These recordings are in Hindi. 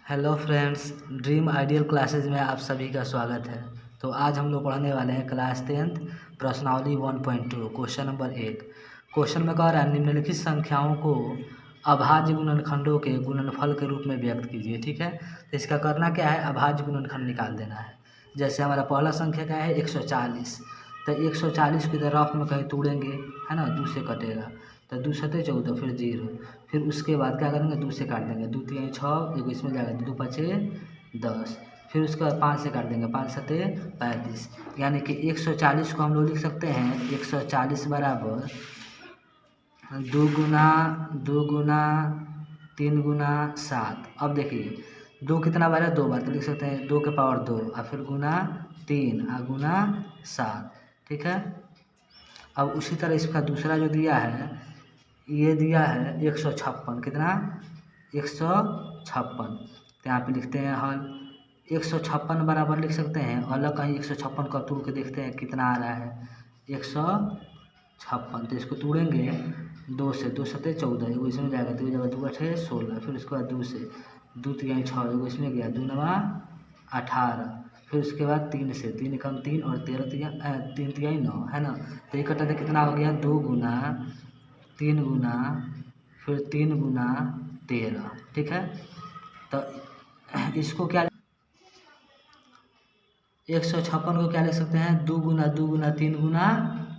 Hello friends, dream ideal classes में आप सभी का स्वागत है। तो आज हम लोग पढ़ने वाले हैं क्लास 10th प्रश्नावली 1.2 क्वेश्चन नंबर 1। क्वेश्चन में कह रहा है निम्नलिखित संख्याओं को अभाज्य गुणनखंडों के गुणनफल के रूप में व्यक्त कीजिए। ठीक है, तो इसका करना क्या है, अभाज्य गुणनखंड निकाल देना है। जैसे हमारा पहला संख्या क्या है 140, तो 140 को इधर रफ में कहीं तोड़ेंगे, है ना, 2 से कटेगा, तो 2 सते 14, फिर 0, फिर उसके बाद क्या करेंगे 2 से काट देंगे, 2 3 6, एगो इसमें जाएगा 2 5 10, फिर उसके बाद 5 से काट देंगे, 5 सते 35, यानी कि 140 को हम लोग लिख सकते हैं 140 बराबर 2 गुना 3 गुना 7। अब देखिए 2 कितना बार है, 2 बार, तो लिख सकते हैं 2 के पावर 2 और फिर गुना 3 और गुना 7। ठीक है, अब उसी तरह इसका दूसरा जो दिया है, ये दिया है 156, कितना 156, तो यहाँ पे लिखते हैं हल 156 बराबर लिख सकते हैं, अलग कहीं 156 का तोड़ के देखते हैं कितना आ रहा है 156, तो इसको तोड़ेंगे 2 से, 2 सते 14, एगो इसमें जाएगा, 2 जगह 2 8 16, फिर उसके बाद 2 से 2 3 6, एगो इसमें गया 2 9 18, फिर उसके बाद 3 से, 3 कम 3 और 13 3 3 9, है ना, तो ये कटा कितना हो गया 2 गुना 3 गुना फिर 3 गुना 13। ठीक है, तो इसको क्या 156 को क्या लिख सकते हैं 2 गुना 3 गुना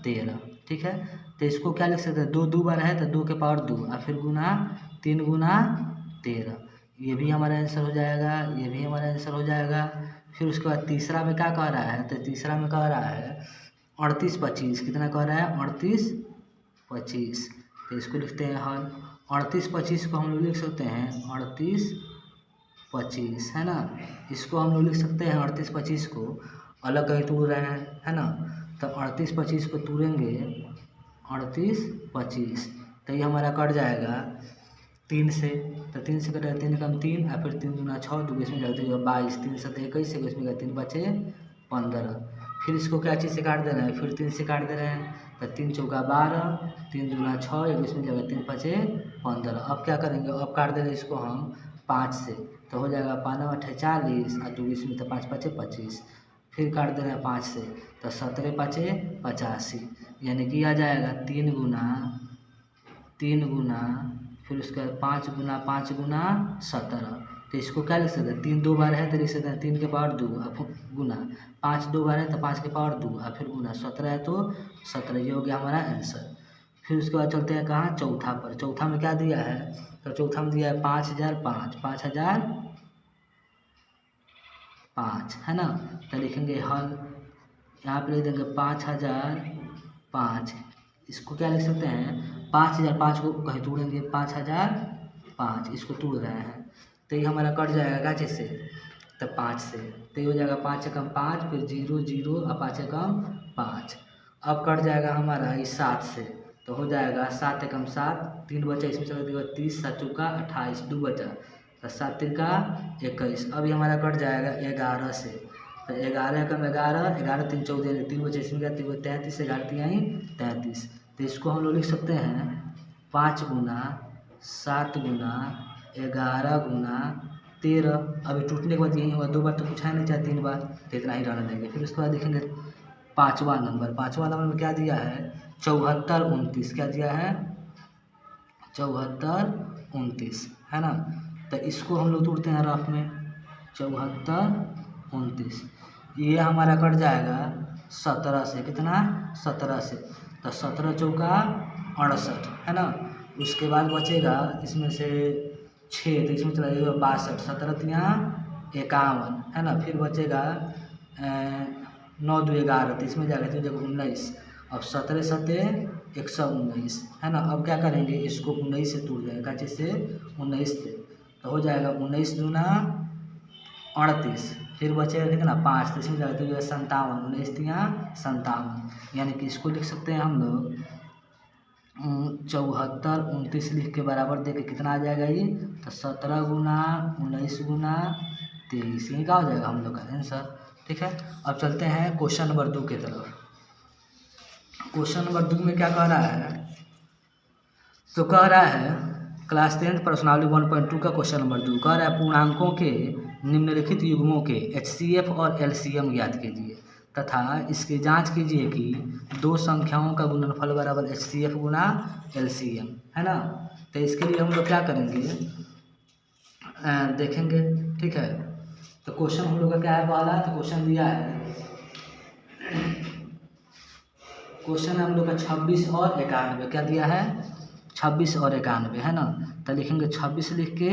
13। ठीक है, तो इसको क्या लिख सकते हैं 2 2 बार है तो 2 के पावर 2 और फिर गुना 3 गुना 13, ये भी हमारा आंसर हो जाएगा, ये भी हमारा आंसर हो जाएगा। फिर उसके बाद तीसरा में क्या कह रहा है, तो तीसरा में कह रहा है 38 25, कितना कह रहा है 38 25, तो इसको लिखते हैं हल 38 25 को हम लोग लिख सकते हैं 38 25, है ना, इसको हम लोग लिख सकते हैं 38 25 को अलग कहीं तोड़ रहे हैं, है ना, तो 38 25 को तोड़ेंगे 38 25, तो ये हमारा कट जाएगा 3 से, तो 3 से कटेगा 3 कम 3 और फिर 3 गुना 6, 2 इसमें जाएगा 22, 3 सते 21, इसमें 3 5 15, फिर इसको क्या चीज़ से काट दे रहे हैं, फिर 3 से काट दे रहे हैं, तो 3 चौका 12, 3 दूना 6, एगो इसमें जाएगा 3 5 15। अब क्या करेंगे, अब काट देंगे इसको हम 5 से, तो हो जाएगा 5 9 40 और 2 इसमें तो 5 5 25, फिर काट दे रहे हैं 5 से, तो 17 5 85, यानी कि आ जाएगा 3 गुना फिर उसके बाद 5 गुना 17, तो इसको क्या लिख सकते हैं 3 2 बार है तो लिख सकते हैं 3 के पावर 2 गुना 5 2 बार है तो 5 के पावर 2 और फिर गुना 17 है तो 17, ये हो गया हमारा आंसर। फिर उसके बाद चलते हैं कहाँ, चौथा पर। चौथा में क्या दिया है, तो चौथा में दिया है 5005, है ना, तो लिखेंगे हल, यहाँ पे लिख देंगे 5005, इसको क्या लिख सकते हैं 5005 को कहीं तोड़ेंगे 5005, इसको तोड़ रहे हैं, तो ये हमारा कट जाएगा गाचे से, तो 5 से, तो ये हो जाएगा 5 कम 5, फिर 0 0 और 5 कम 5। अब कट जाएगा हमारा इस 7 से, तो हो जाएगा 7 कम 7, 3 बचा, इसमें चला देगा 30, 7 चौका 28, 2 बचा, तो 7 3 का 21। अब ये हमारा कट जाएगा 11 से, तो 11 कम 11, 11 3 14, 3 बचे, इसमें क्या 33, 11 3 33, तो इसको हम लोग लिख सकते हैं 5 गुना 7 गुना 11 गुना 13। अभी टूटने के बाद यही होगा, 2 बार तो पूछा नहीं, चाहे 3 बार, तो इतना ही रहने देंगे। फिर उसके बाद देखेंगे पाँचवा नंबर में क्या दिया है 74 29, क्या दिया है 74 29, है ना, तो इसको हम लोग तोड़ते हैं रफ में 74 29, ये हमारा कट जाएगा 17 से, कितना 17 से, तो 17 चौका 68, है ना, उसके बाद बचेगा इसमें से 6, तो इसमें चला जाएगा 62, 17 3 51, है ना, फिर बचेगा 9 2 11, तो इसमें जाएगा तो जगह 19, अब 17 सते 119, है ना। अब क्या करेंगे, इसको 19 से तोड़ देंगे, काचे से 19 से, तो हो जाएगा 19 दूना 38, फिर बचेगा कितना 5, तो इसमें जाएगा तो 57, 19 3 57, यानी कि इसको लिख सकते हैं हम लोग 74 29 लिख के बराबर दे के कितना आ जाएगा ये, तो 17 गुना 19 गुना 23, ये क्या हो जाएगा हम लोग का आंसर। ठीक है, अब चलते हैं क्वेश्चन नंबर 2 की तरफ। क्वेश्चन नंबर 2 में क्या कह रहा है, तो कह रहा है क्लास 10 प्रश्नावली 1.2 का क्वेश्चन नंबर 2 कह रहा है पूर्णांकों के निम्नलिखित युग्मों के HCF और LCM ज्ञात कीजिए तथा इसकी जांच कीजिए कि दो संख्याओं का गुणनफल बराबर HCF गुना LCM है ना। तो इसके लिए हम लोग क्या करेंगे देखेंगे, ठीक है। तो क्वेश्चन हम लोग का क्या है वाला, तो क्वेश्चन दिया है, क्वेश्चन है हम लोग का 26 और 91, क्या दिया है 26 और 91 है ना। तो लिखेंगे 26 लिख के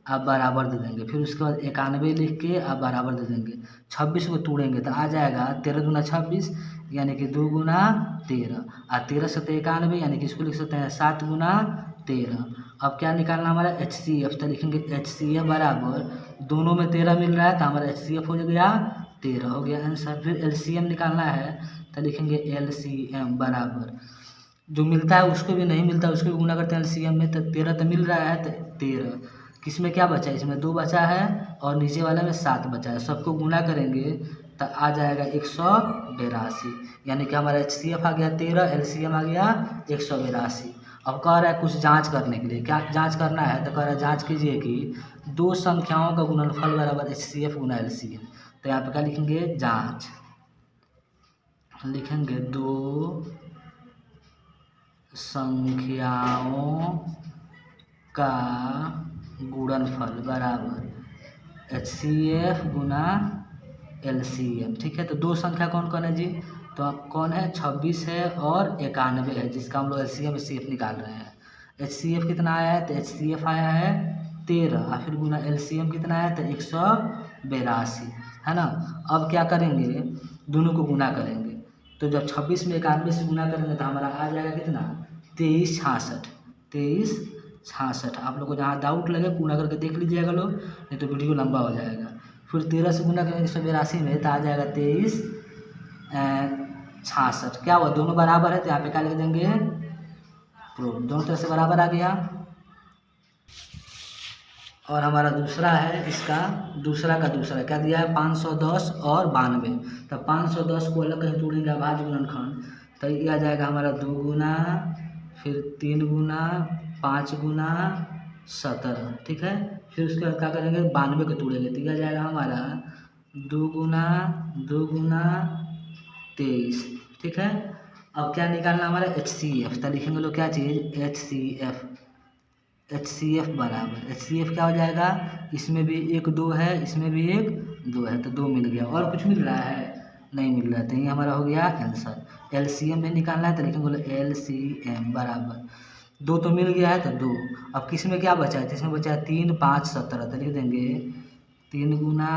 आप बराबर दे देंगे, फिर उसके बाद 91 लिख के आप बराबर दे देंगे। 26 को तोड़ेंगे तो आ जाएगा 13 दूना 26 यानी कि 2 गुना 13 और 13 से 91 यानी कि इसको लिख सकते हैं 7 गुना 13। अब क्या निकालना हमारा HCF, तो लिखेंगे HCF बराबर दोनों में 13 मिल रहा है तो हमारा HCF हो गया 13 हो गया आंसर। फिर LCM निकालना है तो लिखेंगे LCM बराबर जो मिलता है उसको भी नहीं मिलता उसको भी गुना करते हैं LCM में। तो 13 तो मिल रहा है तो 13 किस में क्या बचा है, इसमें 2 बचा है और नीचे वाला में 7 बचा है, सबको गुना करेंगे तो आ जाएगा 182 यानी कि हमारा HCF आ गया 13, LCM आ गया 182। अब कह रहा है कुछ जांच करने के लिए, क्या जांच करना है तो कह रहा है जांच कीजिए कि दो संख्याओं का गुणनफल बराबर HCF गुना LCM। तो यहाँ पे क्या लिखेंगे जांच, लिखेंगे दो संख्याओं का गुणनफल बराबर HCF गुना LCM, ठीक है। तो दो संख्या कौन कौन है जी, तो अब कौन है 26 है और 91 है जिसका हम लोग LCM HCF निकाल रहे हैं। HCF कितना आया है तो HCF आया है 13 और फिर गुना LCM कितना आया तो 182 है ना। अब क्या करेंगे दोनों को गुना करेंगे, तो जब 26 में 91 से गुना करेंगे तो हमारा आ जाएगा कितना 2366, 2366। आप लोग को जहाँ डाउट लगे गुना करके देख लीजिएगा लोग, नहीं तो वीडियो लंबा हो जाएगा। फिर 13 से गुना करेंगे 182 में तो आ जाएगा 2366। क्या हुआ दोनों बराबर है तो यहाँ पे क्या लिख देंगे प्रूफ, दोनों तरह से बराबर आ गया। और हमारा दूसरा है, इसका दूसरा का दूसरा क्या दिया है 510 और 92। तो 510 को अलग कहीं तोड़ेंगे अभाज्य गुणनखंड तो ये आ जाएगा हमारा 2 गुना फिर 3 गुना 5 गुना 17, ठीक है। फिर उसके बाद क्या करेंगे 92 को तोड़ेंगे तो यह जाएगा हमारा 2 गुना 23, ठीक है। अब क्या निकालना हमारा HCF, तो लिखेंगे लोग क्या चीज़ HCF बराबर HCF क्या हो जाएगा, इसमें भी 1 2 है इसमें भी 1 2 है तो 2 मिल गया, और कुछ मिल रहा है नहीं मिल रहा है तो ये हमारा हो गया आंसर। LCM में निकालना है तो लिखेंगे LCM बराबर 2 तो मिल गया है तो 2। अब किस में क्या बचा है, इसमें बचा है 3 5 17 तो लिख देंगे 3 गुना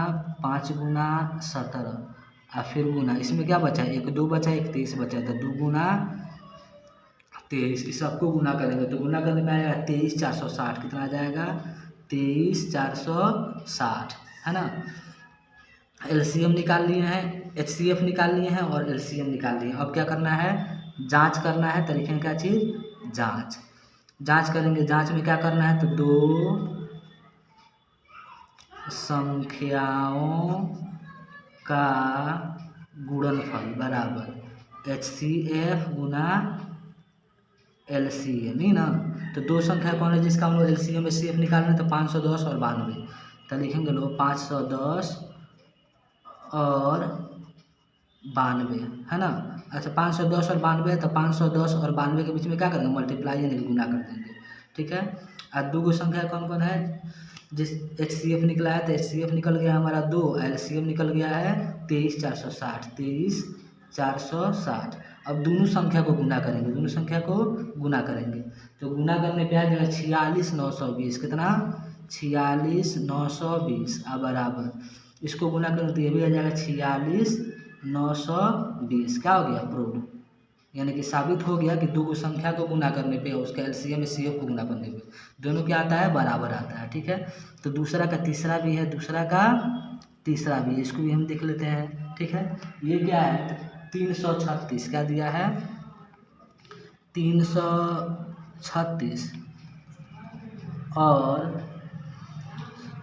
5 गुना 17 और फिर गुना इसमें क्या बचा है 1 2 बचा 1 23 बचा तो 2 गुना 23, इस सबको गुना करेंगे तो गुना करने में आएगा 23460, कितना आ जाएगा 23460 है ना। LCM निकाल लिए हैं, HCF निकाल लिए हैं और LCM निकाल लिए हैं। अब क्या करना है जांच करना है, तो लिखेंगे क्या चीज़ जांच करेंगे। जांच में क्या करना है तो दो संख्याओं का गुणनफल बराबर HCF गुना LCM, नहीं ना। तो दो संख्या कौन है जिसका हम लोग LCM HCF निकालना है तो 510 और 92। तो लिखेंगे लोग 510 और 92 है ना। अच्छा 510 और 92 है तो 510 और 92 के बीच में क्या करेंगे मल्टीप्लाई यानी गुना कर देंगे, ठीक है। और दो संख्या कौन कौन है जिस HCF निकला है तो HCF निकल गया हमारा 2, LCM निकल गया है 23460, 23460। अब दोनों संख्या को गुना करेंगे, दोनों संख्या को गुना करेंगे तो गुना करने पे आ जाएगा 46920, कितना 46920 अब बराबर इसको गुना करेंगे तो ये भी आ जाएगा 46920। क्या हो गया प्रूव, यानी कि साबित हो गया कि दो संख्या को गुना करने पे उसका LCM HCF को गुना करने पे दोनों क्या आता है बराबर आता है, ठीक है। तो दूसरा का तीसरा भी है, दूसरा का तीसरा भी, इसको भी हम देख लेते हैं, ठीक है। ये क्या है 336, क्या दिया है 336 और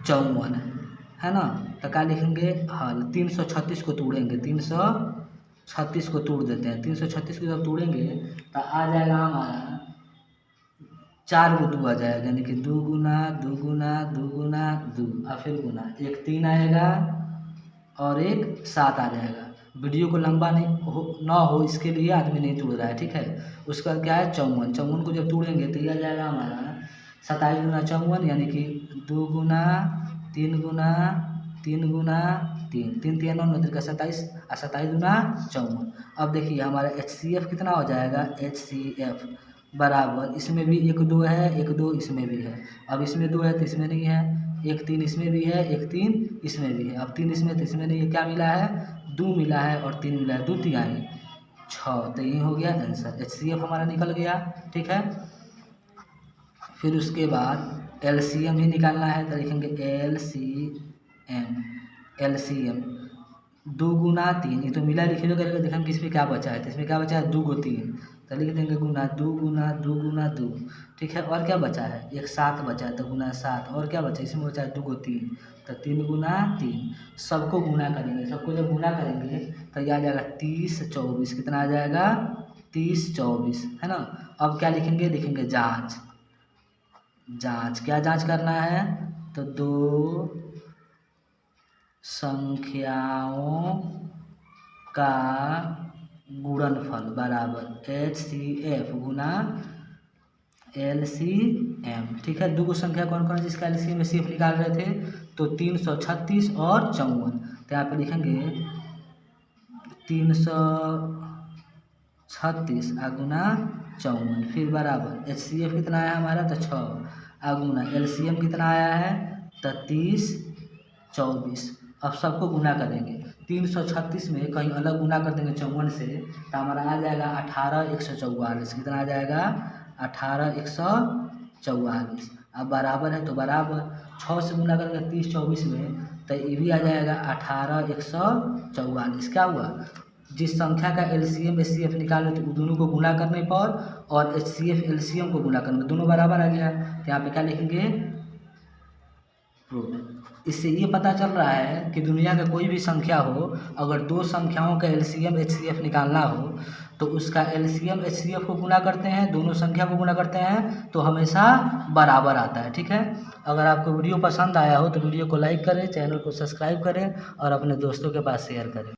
54 है ना। तो क्या लिखेंगे हल, 336 को तोड़ेंगे, 336 को तोड़ देते हैं। 336 को जब तोड़ेंगे तो आ जाएगा हमारा 4 को 2 आ जाएगा, यानी कि 2 गुना 2 गुना 2 गुना 2 और फिर गुना, एक 3 आएगा और एक 7 आ जाएगा। वीडियो को लंबा ना हो इसके लिए आदमी नहीं तोड़ रहा है, ठीक है। उसका क्या है 54, 54 को जब तोड़ेंगे तो ये आ जाएगा हमारा 27 गुना 54, यानी कि 2 गुना 3 गुना 3 गुना 3, 3 3 9 का 27 और 27 गुना 54। अब देखिए हमारा HCF कितना हो जाएगा, HCF बराबर, इसमें भी 1 2 है, 1 2 इसमें भी है। अब इसमें 2 है तो इसमें नहीं है, 1 3 इसमें भी है, 1 3 इसमें भी है। अब 3 इसमें तो इसमें नहीं है, क्या मिला है 2 मिला है और 3 मिला है, 2 तिहाई 6, तो ये हो गया आंसर। HCF हमारा निकल गया, ठीक है। फिर उसके बाद LCM भी निकालना है, तो लिखेंगे LCM 2 गुना 3, ये तो मिला लिखे जो करके देखेंगे इसमें क्या बचा है, तो इसमें क्या बचा है 2 को 3, तो लिख देंगे गुना 2 गुना 2 गुना 2, ठीक है। और क्या बचा है, एक 7 बचा है तो गुना 7, और क्या बचा है इसमें बचा है 2 को 3, तो 3 गुना 3, सबको गुना करेंगे, सबको जब गुना करेंगे तो यह आ जाएगा 30 24, कितना आ जाएगा 30 24, है ना। अब क्या लिखेंगे, लिखेंगे जाँच, क्या जाँच करना है, तो 2 संख्याओं का गुणनफल बराबर HCF गुना LCM, ठीक है। 2 संख्या कौन कौन है जिसका LCM HCF निकाल रहे थे, तो 336 और 54, तो यहाँ पे लिखेंगे 336 गुना 54, फिर बराबर HCF कितना आया हमारा, तो 6 गुना LCM कितना आया है, तो 30 24। अब सबको गुना करेंगे, 336 में कहीं अलग गुना कर देंगे 54 से, तो हमारा आ जाएगा 18 144, कितना आ जाएगा 18 144। अब बराबर है तो बराबर 6 से गुना करेंगे 30 24 में, तो ये भी आ जाएगा 18 144। क्या हुआ, जिस संख्या का LCM HCF निकाले तो दोनों को गुना करने पर और HCF LCM को गुना करने, दोनों बराबर आ गया, तो यहाँ पे क्या लिखेंगे प्रूव। इससे ये पता चल रहा है कि दुनिया का कोई भी संख्या हो, अगर 2 संख्याओं का LCM HCF निकालना हो तो उसका LCM HCF को गुना करते हैं, दोनों संख्या को गुना करते हैं तो हमेशा बराबर आता है, ठीक है। अगर आपको वीडियो पसंद आया हो तो वीडियो को लाइक करें, चैनल को सब्सक्राइब करें और अपने दोस्तों के पास शेयर करें।